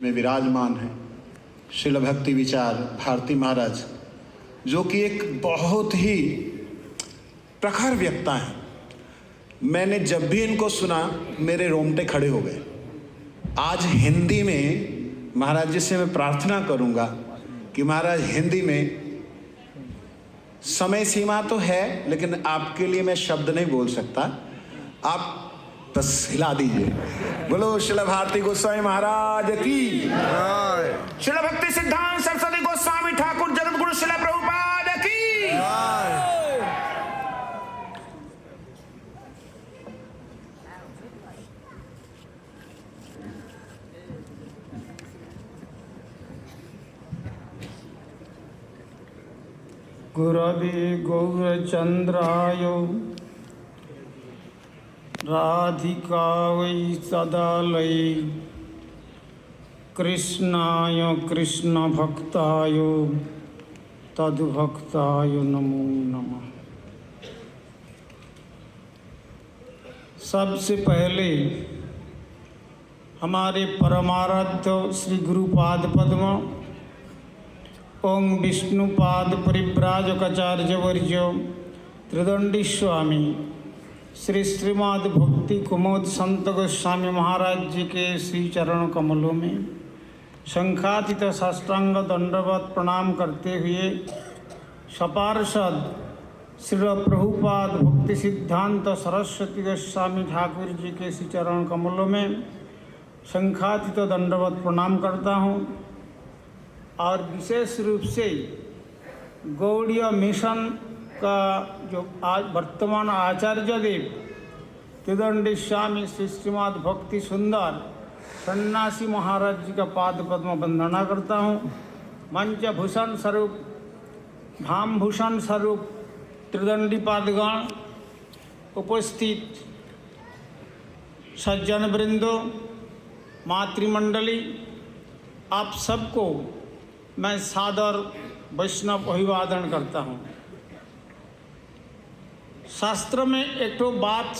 में विराजमान है श्रील भक्ति विचार भारती महाराज, जो कि एक बहुत ही प्रखर वक्ता है। मैंने जब भी इनको सुना मेरे रोंगटे खड़े हो गए। आज हिंदी में महाराज जी से मैं प्रार्थना करूंगा कि महाराज हिंदी में, समय सीमा तो है लेकिन आपके लिए मैं शब्द नहीं बोल सकता, आप बस हिला दीजिए। बोलो श्रील भारती गोस्वामी महाराज की, श्रील भक्ति सिद्धांत सरस्वती गोस्वामी ठाकुर जगत गुरु श्रील प्रभुपाद की। गुरवे गौरचंद्राय राधिकायै सदालये कृष्णाय कृष्णभक्ताय तद्भक्ताय नमो नमः। सबसे पहले हमारे परमाराध्य श्री गुरुपाद पद्म ओं विष्णुपाद परिव्राजकाचार्य वर्य त्रिदंडी स्वामी श्री श्रीमद् भक्ति कुमोद संत गोस्वामी महाराज जी के श्री चरण कमलों में शंखातीत साष्टांग दंडवत प्रणाम करते हुए सपार्षद श्री प्रभुपाद भक्ति सिद्धांत सरस्वती गोस्वामी ठाकुर जी के श्री चरण कमलों में शंखातीत दंडवत प्रणाम करता हूँ। और विशेष रूप से गौड़ीय मिशन का जो आज वर्तमान आचार्य देव त्रिदंडी स्वामी श्री श्रीमद् भक्ति सुंदर सन्यासी महाराज जी का पाद पद्म वंदना करता हूँ। मंच भूषण स्वरूप धाम भूषण स्वरूप त्रिदंडी पादगण, उपस्थित सज्जन वृंदो, मातृमंडली, आप सबको मैं सादर वैष्णव अभिवादन करता हूँ। शास्त्र में एक तो बात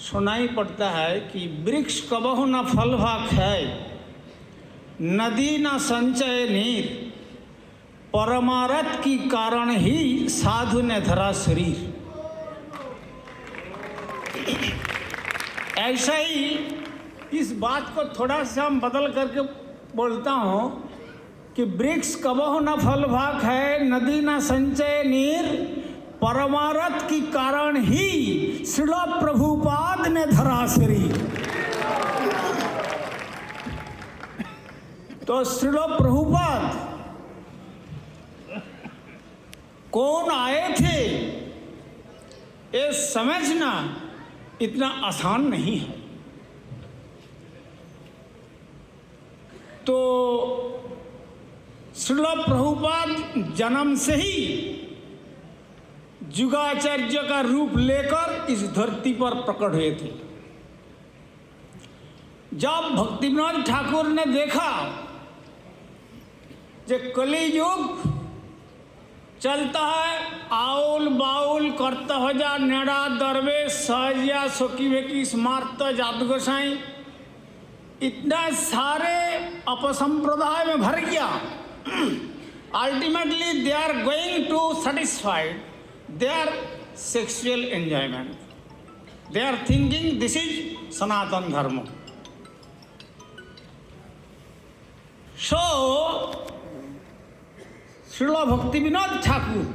सुनाई पड़ता है कि वृक्ष कबहु न फल भाग है, नदी न संचय नीर, परमारथ की कारण ही साधु ने धरा शरीर। ऐसा ही इस बात को थोड़ा सा हम बदल करके बोलता हूँ कि वृक्ष कबहु न फल भाग है, नदी न संचय नीर, परमारथ की कारण ही श्रील प्रभुपाद ने धरा शरीर। तो श्रील प्रभुपाद कौन आए थे ये समझना इतना आसान नहीं है। तो श्रील प्रभुपाद जन्म से ही जुगाचार्य का रूप लेकर इस धरती पर प्रकट हुए थे। जब भक्तिविनोद ठाकुर ने देखा जो कलियुग चलता है, आउल बाउल करता हो जा नेड़ा दरवेश सहजिया सोकी वेकी स्मार्त जात गोसाई, इतना सारे अपसंप्रदाय में भर गया। Ultimately they are going to satisfied their sexual enjoyment. They are thinking this is Sanatana Dharma. So, Srila भक्ति विनोद ठाकुर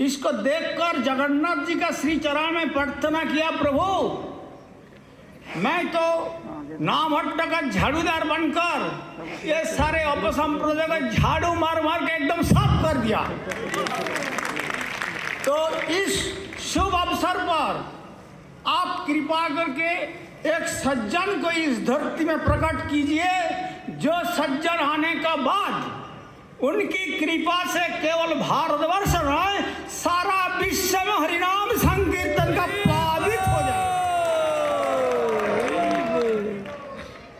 इसको देखकर जगन्नाथ जी का श्री चरण में प्रार्थना किया, प्रभु मैं तो नामहट्ट का झाड़ूदार बनकर ये सारे अपसंप्रदाय का झाड़ू मार मार के एकदम साफ कर दिया। तो इस शुभ अवसर पर आप कृपा करके एक सज्जन को इस धरती में प्रकट कीजिए, जो सज्जन आने का बाद उनकी कृपा से केवल भारतवर्ष नहीं सारा विश्व में हरिनाम संकीर्तन का प्लावित हो जाए।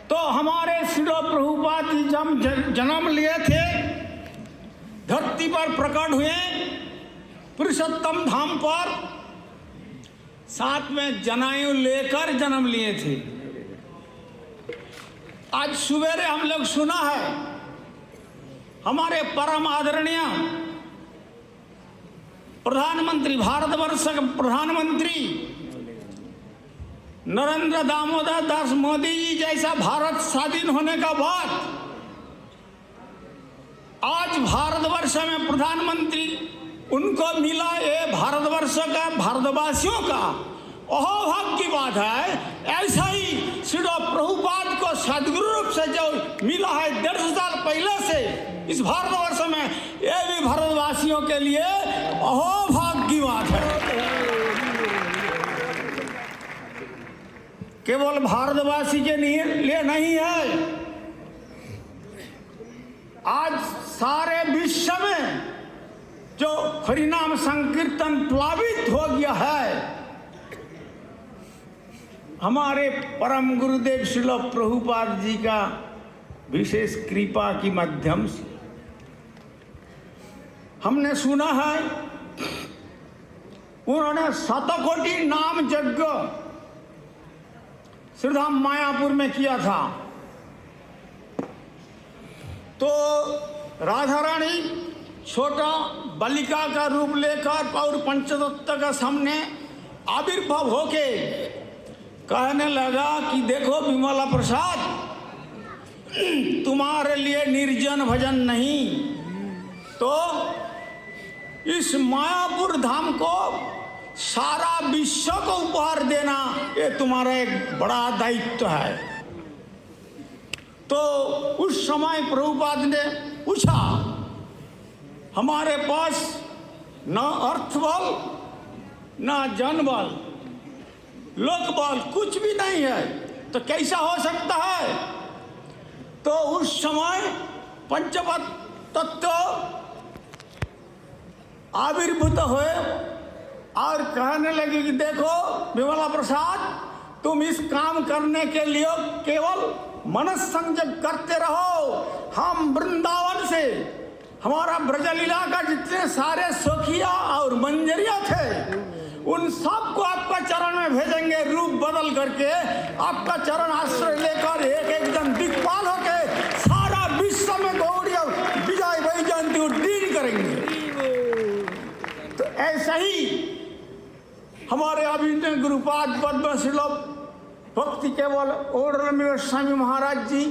तो हमारे श्रील प्रभुपाद जी जब जन्म लिए थे, धरती पर प्रकट हुए पुरुषोत्तम धाम पर, साथ में जनायु लेकर जन्म लिए थे। आज सवेरे हम लोग सुना है हमारे परम आदरणीय प्रधानमंत्री, भारतवर्ष के प्रधानमंत्री नरेंद्र दामोदर दास मोदी जी जैसा भारत स्वाधीन होने का बाद आज भारतवर्ष में प्रधानमंत्री उनको मिला। ये भारतवर्ष का, भारतवासियों का अहोभाग्य की बात है। ऐसा ही श्री प्रभुपाद को सदगुरु रूप से जो मिला है 150 साल पहले से इस भारतवर्ष में, ये भी भारतवासियों के लिए अहोभाग्य की बात है। केवल भारतवासी के लिए नहीं है, आज सारे विश्व में जो हरिनाम संकीर्तन प्लावित हो गया है, हमारे परम गुरुदेव श्रील प्रभुपाद जी का विशेष कृपा के माध्यम से। हमने सुना है उन्होंने शतकोटि नाम यज्ञ श्रीधाम मायापुर में किया था। तो राधा रानी छोटा बालिका का रूप लेकर और पंचतत्व का सामने आविर्भाव होके कहने लगा कि देखो विमला प्रसाद, तुम्हारे लिए निर्जन भजन नहीं, तो इस मायापुर धाम को सारा विश्व को उपहार देना ये तुम्हारा एक बड़ा दायित्व है। तो उस समय प्रभुपाद ने पूछा, हमारे पास न अर्थ बल न जन बल लोक बल कुछ भी नहीं है, तो कैसा हो सकता है। तो उस समय पंचवत तत्व आविर्भूत हुए और कहने लगे कि देखो विमला प्रसाद, तुम इस काम करने के लिए केवल मनस संजय करते रहो। हम वृंदावन से हमारा ब्रजलीला का जितने सारे सखिया और मंजरिया थे उन सबको आपका चरण में भेजेंगे, रूप बदल करके आपका चरण आश्रय लेकर एक एकदम दिक्पाल होके सारा विश्व में गौड़िया विजय वैजयंती उद्दीन करेंगे। तो ऐसा ही हमारे अभिनय गुरुपाद पद्म श्रील भक्ति केवल ओडरमी गोस्वामी महाराज जी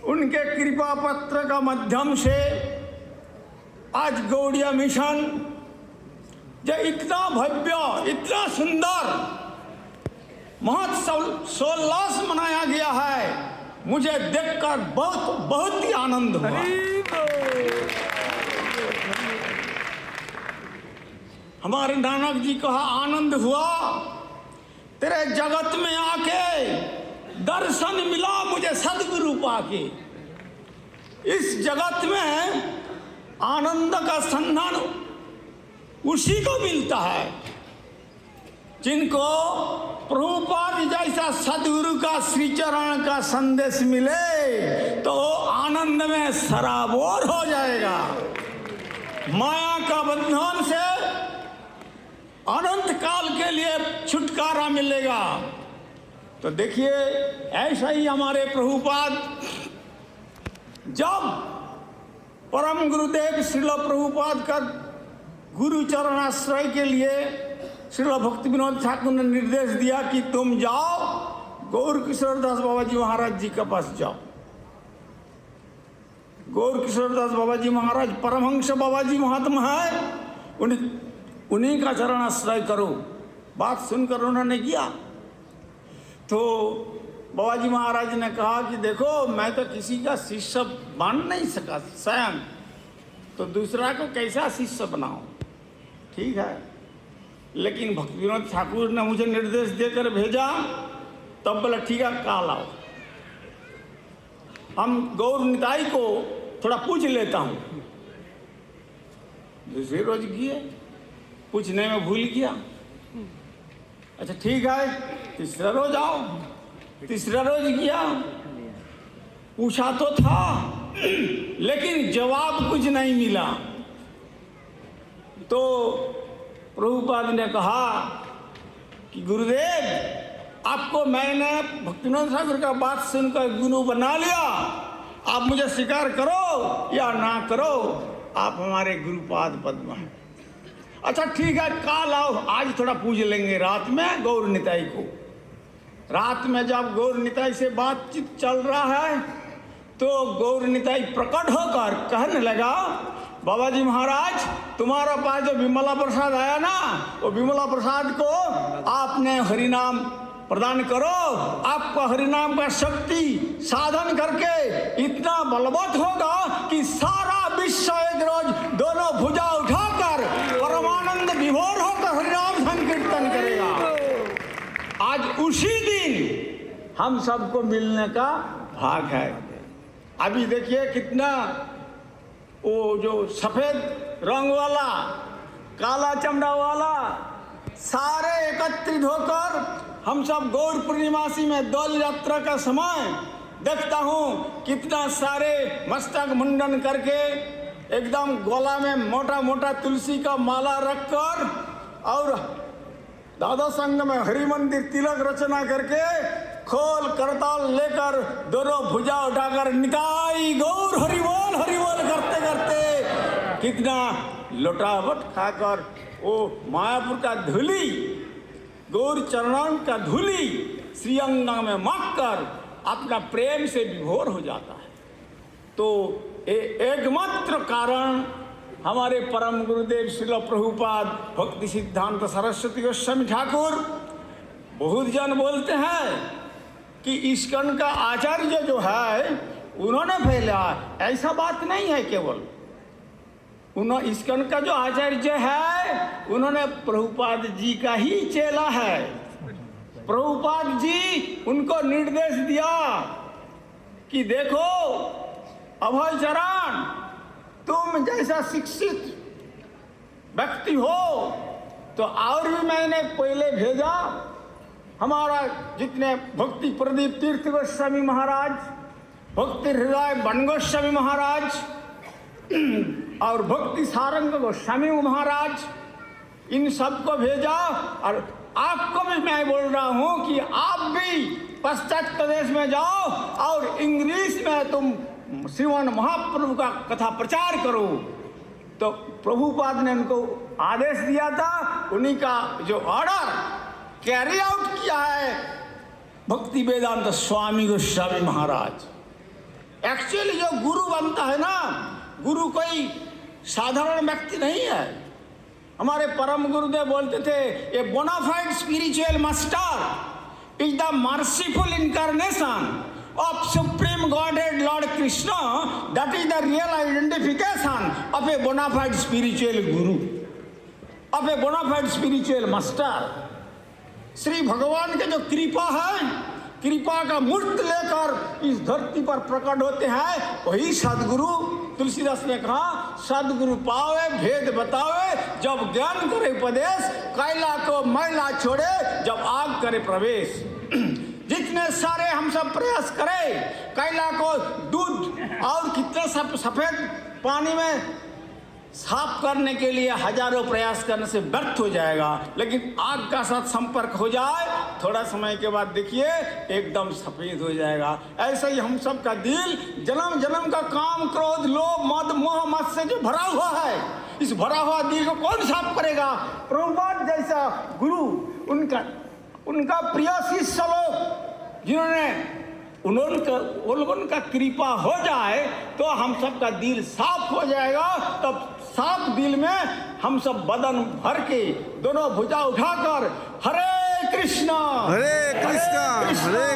उनके कृपा पत्र का माध्यम से आज गौड़िया मिशन जो इतना भव्य, इतना सुंदर महोत्सव मनाया गया है, मुझे देखकर बहुत बहुत ही आनंद हुआ। हमारे नानक जी कहा आनंद हुआ तेरे जगत में आके, दर्शन मिला मुझे सदगुरु पाके। इस जगत में आनंद का संधान उसी को मिलता है जिनको प्रभुपाद जैसा सदगुरु का श्री चरण का संदेश मिले तो आनंद में सराबोर हो जाएगा। माया का बंधन से अनंत काल के लिए छुटकारा मिलेगा। तो देखिए ऐसा ही हमारे प्रभुपाद जब परम गुरुदेव श्रील प्रभुपाद का गुरु चरण आश्रय के लिए श्रील भक्ति विनोद ठाकुर ने निर्देश दिया कि तुम जाओ गौर किशोर दास बाबा जी महाराज जी के पास जाओ। गौर किशोर दास बाबा जी महाराज परमहंस बाबा जी महात्मा है, उन्हीं का चरण आश्रय करो। बात सुनकर उन्होंने किया। तो बाबा जी महाराज ने कहा कि देखो मैं तो किसी का शिष्य बन नहीं सका स्वयं, तो दूसरा को कैसा शिष्य बनाऊं। ठीक है, लेकिन भक्ति विनोद ठाकुर ने मुझे निर्देश देकर भेजा, तब बोला ठीक है काल आओ, हम गौर निताई को थोड़ा पूछ लेता हूँ। दूसरे रोज गए, पूछने में भूल गया। अच्छा ठीक है, तीसरा रोज आओ। तीसरा रोज गया, पूछा तो था लेकिन जवाब कुछ नहीं मिला। तो प्रभुपाद ने कहा कि गुरुदेव आपको मैंने भक्तिविनोद ठाकुर का बात सुनकर गुरु बना लिया, आप मुझे स्वीकार करो या ना करो, आप हमारे गुरुपाद पद्म हैं। अच्छा ठीक है, कल आओ, आज थोड़ा पूज लेंगे रात में गौर निताई को। रात में जब गौर निताई से बातचीत चल रहा है तो गौर निताई प्रकट होकर कहने लगा, बाबा जी महाराज, तुम्हारा पास जो विमला प्रसाद आया ना, वो विमला प्रसाद को आपने हरिनाम प्रदान करो। आपका हरिनाम का शक्ति साधन करके इतना बलवत होगा कि सारा विश्व एक रोज दोनों भुजा उठाकर परमानंद विभोर होकर हरिनाम संकीर्तन करेगा। आज उसी दिन हम सबको मिलने का भाग है। अभी देखिए कितना वो जो सफेद रंग वाला, काला चमड़ा वाला, सारे एकत्रित होकर हम सब गौर पूर्णिमासी में दौल यात्रा का समय देखता हूँ कितना सारे मस्तक मुंडन करके एकदम गला में मोटा मोटा तुलसी का माला रखकर और दादा संघ में हरि मंदिर तिलक रचना करके खोल करताल लेकर दोनों भुजा उठाकर निताई गौर हरिबोल करते करते कितना लोटावट खाकर वो मायापुर का धूली, गौर चरणों का धूली श्रीअंगा में माखकर अपना प्रेम से विभोर हो जाता है। तो एकमात्र कारण हमारे परम गुरुदेव श्रील प्रभुपाद भक्ति सिद्धांत सरस्वती गोस्वामी ठाकुर, बहुत जन बोलते हैं कि इस्कॉन का आचार्य जो है उन्होंने फैला, ऐसा बात नहीं है। केवल उन्होंने इस्कॉन का जो आचार्य है उन्होंने प्रभुपाद जी का ही चेला है। प्रभुपाद जी उनको निर्देश दिया कि देखो अभय चरण, तुम जैसा शिक्षित व्यक्ति हो तो और भी मैंने पहले भेजा हमारा जितने भक्ति प्रदीप तीर्थ गोस्वामी महाराज, भक्ति हृदय बन गोस्वामी महाराज और भक्ति सारंग गोस्वामी महाराज, इन सबको भेजा। और आपको भी मैं बोल रहा हूँ कि आप भी पश्चात प्रदेश में जाओ और इंग्लिश में तुम श्रीमान महाप्रभु का कथा प्रचार करो। तो प्रभुपाद ने उनको आदेश दिया था, उन्हीं का जो ऑर्डर कैरी आउट किया है भक्ति वेदांत स्वामी गोस्वामी महाराज। एक्चुअली जो गुरु बनता है ना, गुरु कोई साधारण व्यक्ति नहीं है। हमारे परम गुरुदेव बोलते थे, a bonafide spiritual master is the merciful incarnation of Supreme Godhead Lord Krishna. That is the real identification of a bona fide spiritual guru, of a bona fide spiritual master. Shri भगवान के जो कृपा है, कृपा का मूर्त लेकर इस धरती पर प्रकट होते हैं, वही सदगुरु। तुलसीदास ने कहा, सदगुरु पावे भेद बतावे, जब ज्ञान करे उपदेश, कैला को मैला छोड़े, जब आग करे प्रवेश। जितने सारे हम सब प्रयास करें कैला को दूध और कितने सब सफेद पानी में साफ करने के लिए हजारों प्रयास करने से व्यर्थ हो जाएगा, लेकिन आग का साथ संपर्क हो जाए थोड़ा समय के बाद देखिए एकदम सफेद हो जाएगा। ऐसे ही हम सब का दिल जन्म जन्म का काम क्रोध लोभ मद मोह मत से जो भरा हुआ है, इस भरा हुआ दिल को कौन साफ करेगा? प्रभुपाद जैसा गुरु, उनका प्रिय शिष्य लोग जिन्होंने उनका कृपा हो जाए तो हम सब का दिल साफ हो जाएगा। तब साफ दिल में हम सब बदन भर के दोनों भुजा उठाकर हरे कृष्णा कृष्णा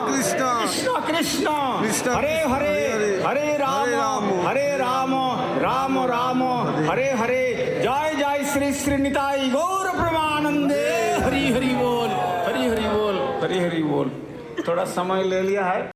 कृष्णा कृष्णा हरे हरे हरे राम राम राम हरे हरे। जय जय श्री श्री निताई गौर प्रेमानंदे। हरि हरि बोल, हरि हरि बोल, हरि हरि बोल। थोड़ा समय ले लिया है।